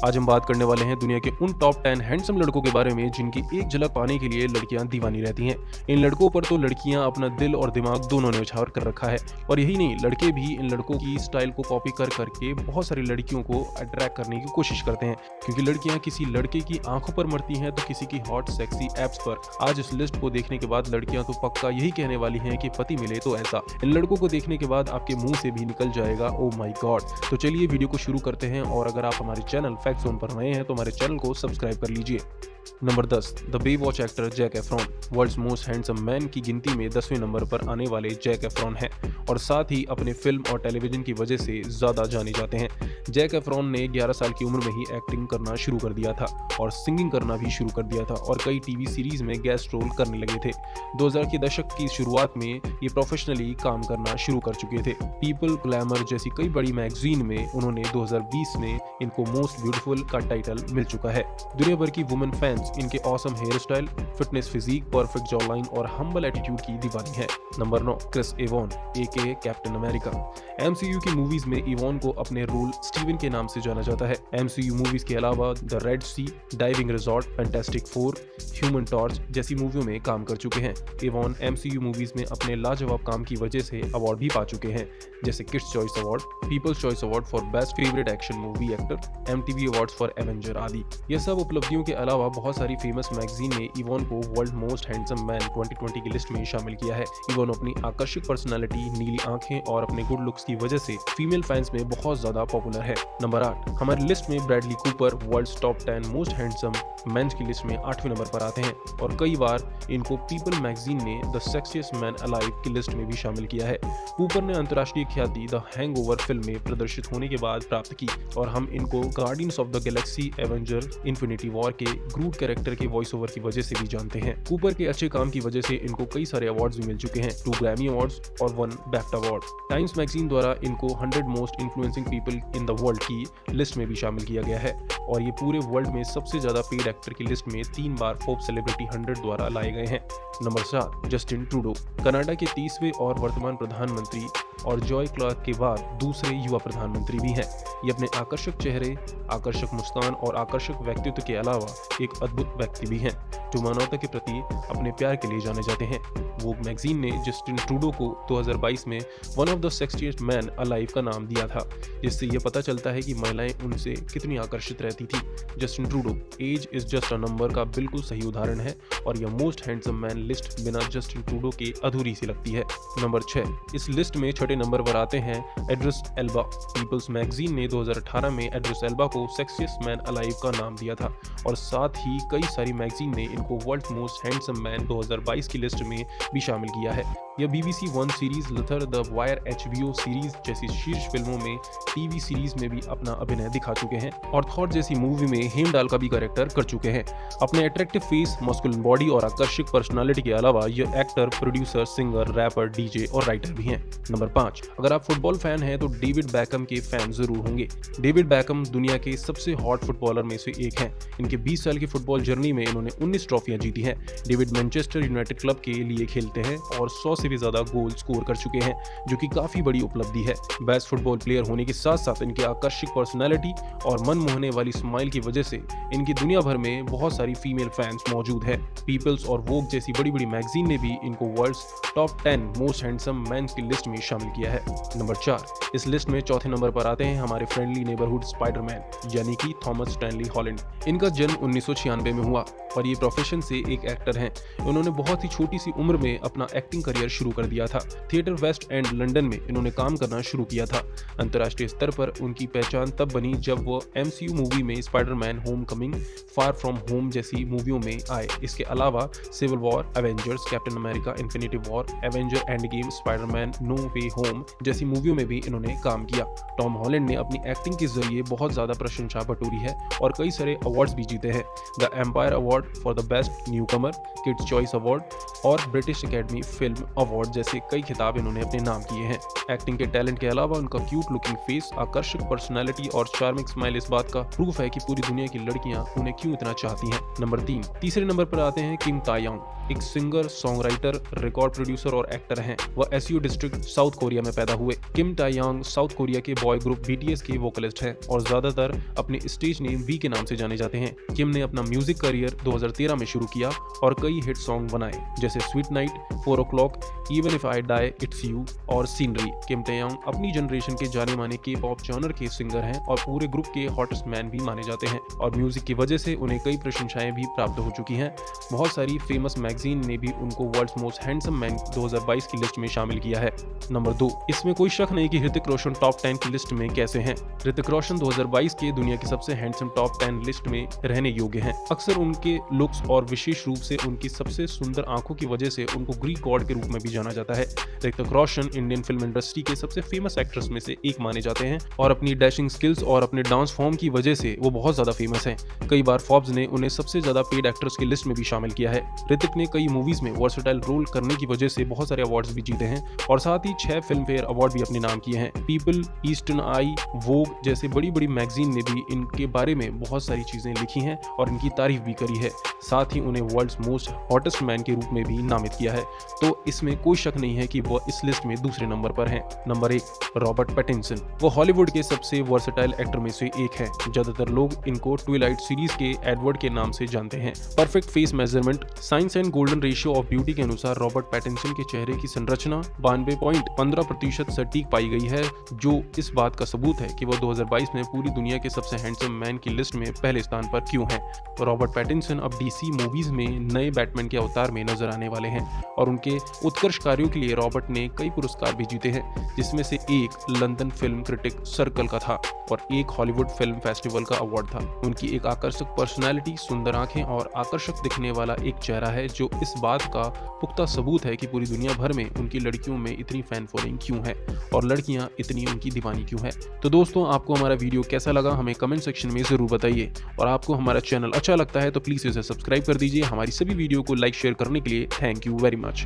आज हम बात करने वाले हैं दुनिया के उन टॉप 10 हैंडसम लड़कों के बारे में जिनकी एक झलक पाने के लिए लड़कियां दीवानी रहती हैं। इन लड़कों पर तो लड़कियां अपना दिल और दिमाग दोनों ने उछावर कर रखा है और यही नहीं, लड़के भी इन लड़कों की स्टाइल को कॉपी कर करके बहुत सारी लड़कियों को अट्रैक्ट करने की कोशिश करते हैं, क्योंकि लड़कियां किसी लड़के की आंखों पर मरती हैं तो किसी की हॉट सेक्सी एप्स पर। आज इस लिस्ट को देखने के बाद लड़कियां तो पक्का यही कहने वाली हैं कि पति मिले तो ऐसा। इन लड़कों को देखने के बाद आपके मुंह से भी निकल जाएगा ओ माय गॉड। तो चलिए वीडियो को शुरू करते हैं, और अगर आप हमारे चैनल फैक्ट जोन पर नए हैं तो हमारे चैनल को सब्सक्राइब कर लीजिए। Number 10, the Baywatch actor Zac Efron. World's most handsome man की गिनती में 10वें नंबर पर आने वाले जैक एफ्रॉन हैं और साथ ही अपने फिल्म और टेलीविजन की वजह से ज़्यादा जाने जाते हैं। जैक एफ्रॉन ने 11 साल की उम्र में ही एक्टिंग करना शुरू कर दिया था और सिंगिंग करना भी शुरू कर दिया था और कई टीवी सीरीज में गेस्ट रोल करने लगे थे। 2000 के दशक की शुरुआत में ये प्रोफेशनली काम करना शुरू कर चुके थे। पीपल, ग्लैमर जैसी कई बड़ी मैगजीन में उन्होंने 2020 में इनको मोस्ट ब्यूटीफुल का टाइटल मिल चुका है। दुनिया भर की वुमेन फैंस इनके awesome hair style, fitness physique, perfect jaw line और हम्बल एटीट्यूड की दीवानी है। Number 9, Chris Evans aka captain America. MCU की मूवीज में इवॉन को अपने रोल स्टीवन के नाम से जाना जाता है। एमसीयू मूवीज के अलावा the Red Sea, Diving Resort, Fantastic Four, Human Torch जैसी मूवियों में काम कर चुके हैं। इवॉन एमसीयू मूवीज में अपने लाजवाब काम की वजह से अवार्ड भी पा चुके हैं, जैसे kids Choice award, people's choice award for best favourite action movie actor, MTV awards for Avenger आदि। यह सब उपलब्धियों के अलावा बहुत सारी फेमस मैगजीन ने इवॉन को वर्ल्ड मोस्ट हैंडसम मैन 2020 की लिस्ट में शामिल किया है। इवॉन अपनी आकर्षक पर्सनालिटी, नीली आंखें और अपने गुड लुक्स की वजह से फीमेल फैंस में बहुत ज्यादा पॉपुलर है। नंबर 8, हमारी लिस्ट में Bradley Cooper world's top 10 most handsome men's की लिस्ट में 8वें नंबर पर आते हैं और कई बार इनको पीपल मैगजीन ने द सेक्सिएस्ट मैन अलाइव की लिस्ट में भी शामिल किया है। कूपर ने अंतर्राष्ट्रीय ख्याति द हैंगओवर फिल्म में प्रदर्शित होने के बाद प्राप्त की और हम इनको guardians of the Galaxy, Avenger infinity war के ग्रूट कैरेक्टर के वॉइस ओवर की वजह से भी जानते हैं। कूपर के अच्छे काम की वजह से इनको कई सारे अवार्ड्स भी मिल चुके हैं, 2 ग्रैमी अवार्ड्स और 1 BAFTA अवार्ड। टाइम्स मैगजीन द्वारा इनको 100 most influencing people in the world की लिस्ट में भी शामिल किया गया है और ये पूरे वर्ल्ड में सबसे ज्यादा पेड एक्टर की लिस्ट में 3 बार फोर्ब्स सेलिब्रिटी 100 द्वारा लाए गए हैं। Number 7, Justin Trudeau. कनाडा के 30वें और वर्तमान प्रधानमंत्री और जॉय क्लार्क के बाद दूसरे युवा प्रधानमंत्री भी हैं। ये अपने आकर्षक चेहरे, आकर्षक मुस्कान और आकर्षक व्यक्तित्व के अलावा एक अद्भुत व्यक्ति भी हैं जो मानवता के प्रति अपने प्यार के लिए जाने जाते हैं। वोग मैगजीन ने जस्टिन ट्रूडो को 2022 में one of the sexiest man alive का नाम दिया था, जिससे ये पता चलता है कि महिलाएं उनसे कितनी आकर्षित रहती थी। Justin Trudeau age is just a number का बिल्कुल सही उदाहरण है और यह मोस्ट हैंडसम मैन लिस्ट बिना जस्टिन ट्रूडो के अधूरी सी लगती है। नंबर 6, इस लिस्ट में छठे नंबर पर आते हैं इद्रिस एल्बा। पीपल्स मैगजीन ने 2018 में इद्रिस एल्बा को सेक्सिएस्ट मैन अलाइव का नाम दिया था और साथ ही कई सारी मैगजीन ने इनको वर्ल्ड मोस्ट हैंडसम मैन 2022 की लिस्ट में भी शामिल किया है। यह BBC one series, Luther, the wire, HBO series जैसी शीर्ष फिल्मों में, टीवी सीरीज में भी अपना अभिनय दिखा चुके हैं और थॉर जैसी मूवी में हेमडाल का भी कैरेक्टर कर चुके हैं। अपने अट्रैक्टिव फेस, मस्कुलिन बॉडी और आकर्षक पर्सनालिटी के अलावा यह actor, producer, singer, rapper, DJ और राइटर भी हैं। नंबर 5, अगर आप फुटबॉल फैन हैं तो डेविड बैकम के फैन जरूर होंगे। डेविड बैकम दुनिया के सबसे हॉट फुटबॉलर में से एक हैं। इनके 20 साल की फुटबॉल जर्नी में इन्होंने 19 ट्रॉफियां जीती हैं। डेविड मैनचेस्टर यूनाइटेड क्लब के लिए खेलते हैं और 100 से भी ज्यादा गोल स्कोर कर चुके हैं, जो कि काफी बड़ी उपलब्धि है। बेस्ट फुटबॉल प्लेयर होने के साथ साथ इनके आकर्षक पर्सनालिटी और मन मोहने वाली स्माइल की वजह से इनकी दुनिया भर में बहुत सारी फीमेल फैंस मौजूद है। पीपल्स और वोग जैसी बड़ी बड़ी मैगजीन ने भी इनको world's top 10 most handsome man की लिस्ट में शामिल किया है। नंबर 4, इस लिस्ट में चौथे नंबर पर आते हैं हमारे फ्रेंडली नेबरहुड स्पाइडरमैन यानी कि थॉमस स्टैनली हॉलैंड। इनका जन्म 1996 में हुआ और ये प्रोफेशन से एक एक्टर हैं। उन्होंने बहुत ही छोटी सी उम्र में अपना एक्टिंग करियर शुरू कर दिया था। थिएटर वेस्ट एंड लंदन में इन्होंने काम करना शुरू किया था। अंतर्राष्ट्रीय स्तर पर उनकी पहचान तब बनी जब वो MCU मूवी में Spiderman Homecoming, Far From Home जैसी मूवियों में आए। इसके अलावा Civil War, Avengers, Captain America, Infinity War, Avenger Endgame, Spiderman No Way Home जैसी मूवियों में भी इन्होंने काम किया। टॉम हॉलैंड ने अपनी एक्टिंग के जरिए बहुत ज्यादा प्रशंसा बटोरी है और कई सारे अवार्ड्स भी जीते हैं। The Empire award award for the best newcomer, Kids Choice Award और ब्रिटिश एकेडमी फिल्म अवार्ड जैसे कई खिताब इन्होंने अपने नाम किए हैं। एक्टिंग के टैलेंट के अलावा उनका क्यूट लुकिंग फेस, आकर्षक पर्सनैलिटी और चार्मिंग स्माइल इस बात का प्रूफ है कि पूरी दुनिया की लड़कियां उन्हें क्यों इतना चाहती हैं। नंबर 3, तीसरे नंबर पर आते हैं किम तायोंग। एक singer, song writer, record producer और एक्टर हैं। वह एसियो डिस्ट्रिक्ट साउथ कोरिया में पैदा हुए। किम तायोंग साउथ कोरिया के बॉय ग्रुप BTS के वोकलिस्ट हैं और ज्यादातर अपने स्टेज नेम वी के नाम से जाने जाते हैं। किम ने अपना म्यूजिक करियर 2013 में शुरू किया और कई हिट सॉन्ग बनाए जैसे Sweet Night, 4 o'clock, Even If I Die, It's You और सीनरी। किम तायोंग अपनी जनरेशन के जाने माने K-pop जॉनर के सिंगर हैं और पूरे ग्रुप के हॉटेस्ट मैन भी माने जाते हैं और म्यूजिक की वजह से उन्हें कई प्रशंसाएं भी प्राप्त हो चुकी हैं। बहुत सारी फेमस मैगजीन ने भी उनको वर्ल्ड्स मोस्ट हैंडसम मैन 2022 की लिस्ट में शामिल किया है। नंबर 2, इसमें कोई शक नहीं कि ऋतिक रोशन टॉप 10 की लिस्ट में कैसे हैं। ऋतिक रोशन 2022 के दुनिया की सबसे हैंडसम टॉप 10 लिस्ट में रहने योग्य हैं। अक्सर उनके लुक्स और विशेष रूप से उनकी सबसे सुंदर आंखों की वजह से उनको ग्रीक गॉड के रूप में भी जाना जाता है। Hrithik Roshan Indian film industry के सबसे फेमस एक्ट्रेस में से एक माने जाते हैं और अपनी डैशिंग स्किल्स और अपने डांस फॉर्म की वजह से वो बहुत ज्यादा फेमस हैं। कई बार फोर्ब्स ने उन्हें सबसे ज्यादा पेड एक्ट्रेस की लिस्ट में भी शामिल किया है। ऋतिक ने कई मूवीज में वर्सेटाइल रोल करने की वजह से बहुत सारे अवार्ड्स भी जीते हैं और साथ ही 6 फिल्म फेयर अवार्ड भी अपने नाम किए हैं। पीपल, ईस्टर्न आई, वोग जैसे बड़ी बड़ी मैगजीन ने भी इनके बारे में बहुत सारी चीजें लिखी हैं और इनकी तारीफ भी करी है। साथ ही उन्हें वर्ल्ड्स मोस्ट हॉटेस्ट मैन के रूप में भी नामित किया है। तो इसमें कोई शक नहीं है कि वो इस लिस्ट में दूसरे नंबर पर हैं। Number 1, Robert Pattinson. वो हॉलीवुड के सबसे वर्सेटाइल एक्टर में से एक है। ज्यादातर लोग इनको ट्विलाइट सीरीज के एडवर्ड के नाम से जानते हैं। Perfect face measurement, science and golden ratio of beauty के अनुसार रॉबर्ट पैटिंसन के चेहरे की संरचना 92.15% सटीक पाई गई है, जो इस बात का सबूत है कि वो 2022 में पूरी दुनिया के सबसे हैंडसम मैन की लिस्ट में पहले स्थान पर क्यों हैं। रॉबर्ट पैटिंसन अब DC मूवीज में नए बैटमैन के अवतार में नजर आने वाले हैं और उनके उत्कृष्ट कार्यों के लिए रॉबर्ट ने कई पुरस्कार भी जीते हैं, जिसमें से एक लंदन फिल्म क्रिटिक सर्कल का था और एक हॉलीवुड फिल्म फेस्टिवल का अवार्ड था। उनकी एक आकर्षक पर्सनैलिटी, सुंदर आंखें और आकर्षक दिखने वाला एक चेहरा है जो इस बात का पुख्ता सबूत है कि पूरी दुनिया भर में उनकी लड़कियों में इतनी फैन फॉलोइंग क्यों है और लड़कियां इतनी उनकी दीवानी क्यों है। तो दोस्तों, आपको हमारा वीडियो कैसा लगा हमें कमेंट सेक्शन में जरूर बताइए और आपको हमारा चैनल अच्छा लगता है तो प्लीज इसे सब्सक्राइब कर दीजिए। हमारी सभी वीडियो को लाइक शेयर करने के लिए थैंक यू वेरी मच।